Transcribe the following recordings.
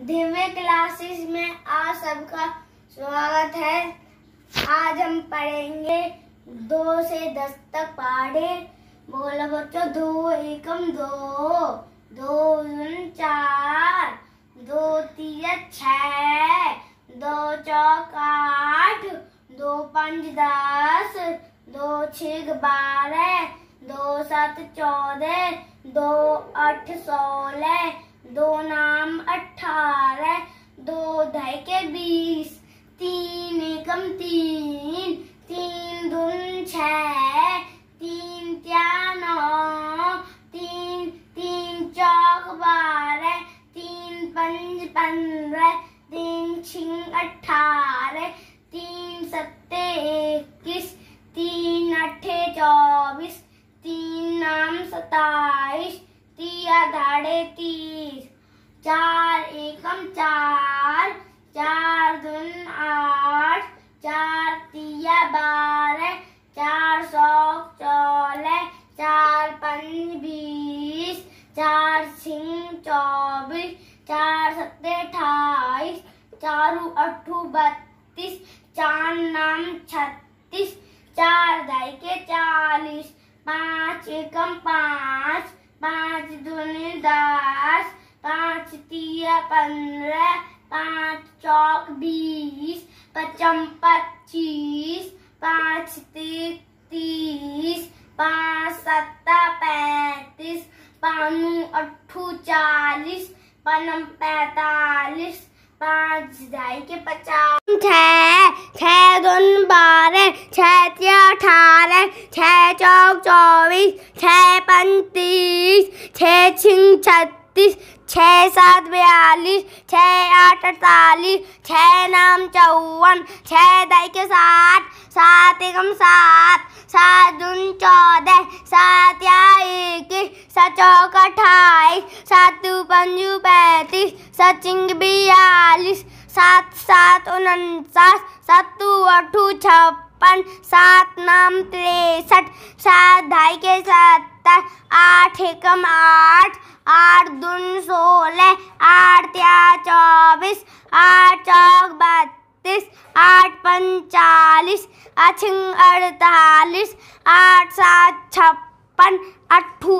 Divya classes में आप सबका स्वागत है। आज हम पढ़ेंगे 2 से 10 तक पढ़े। बोलो बच्चों, 2 एकम 2, 2 दूनी 4, 2 तिया 6, 2 चौक 8, 2 पंच 10, 2 छः 12, 2 7 14, 2 8 16, 2 नाम 18, 2 ढाई के 20, 3 एकम 3, 3 दूनी 6, 3 त्या 9, 3 चौक 12, 3 पंच 15, 3 छः 18, 3 सत्ते 21, 3 अट्ठे 24, 3 नाम 27, तिया धाड़े 30, 4 एकम 4, 4 दूनी 8, 4 तिया 12, 4 सौक 16, 4 पंच 20, 4 छः 24, 4 सत्ते 28, 4 अट्ठू 32, 4 नाम 36, 4 ढाई के 40, 5 एकम 5, 5 दूनी 10, 5 तिया 15, 5 चौक 20, 5 25, 5 30, 5 सत्ता 35, 5 अट्ठू 40, 5 45, 5 ढाई के 50, 6 दूनी 12, 6 तिया 18, 6 चौक 24, 6 पंच 30, 6 छः 36, 6 7 42, 6 8 48, 6 नाम 54, 6 ढाई के 60, 7 एकम 7, 7 दूनी 14, 7 या 21, 7 चौक 28, 7 पंच 35, 7 छः 42, 7 7 49, 7 अट्ठू 56, 7 नाम 63, 7 ढाई के 70, 8 एकम 8, 8 दूनी 16, 8 त्या 24, 8 चौक 32, 8 पंच 40, 8 छः 48, 8 7 56, 8 अट्ठू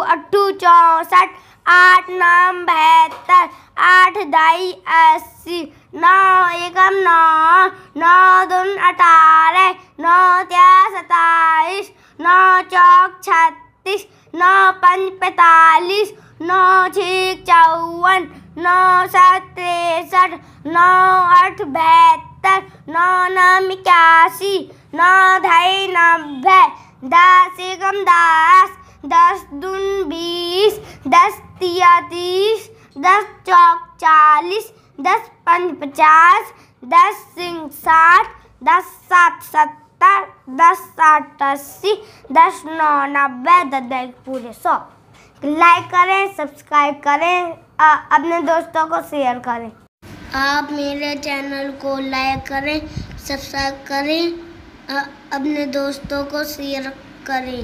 64, 8 नाम 72, 8 ढाई 80, 9 एकम 9, 9 दूनी 18, 9 त्या 27, 9 चौक 36, 9 पंच 45, 9 छः 54, 9 7 63, 9 8 72, 9 नाम 81, 9 ढाई 90, 10 एकम 10, 10 दूनी 20, 10 तिया 30, 10 चौक 40, 10 पंच 50, 10 छः 60, 10 7 70, 10 8 80, 10 9 90, 10 पूरे 100। लाइक करें, सब्सक्राइब करें, अपने दोस्तों को शेयर करें। आप मेरे चैनल को लाइक करें, सब्सक्राइब करें, अपने दोस्तों को शेयर करें।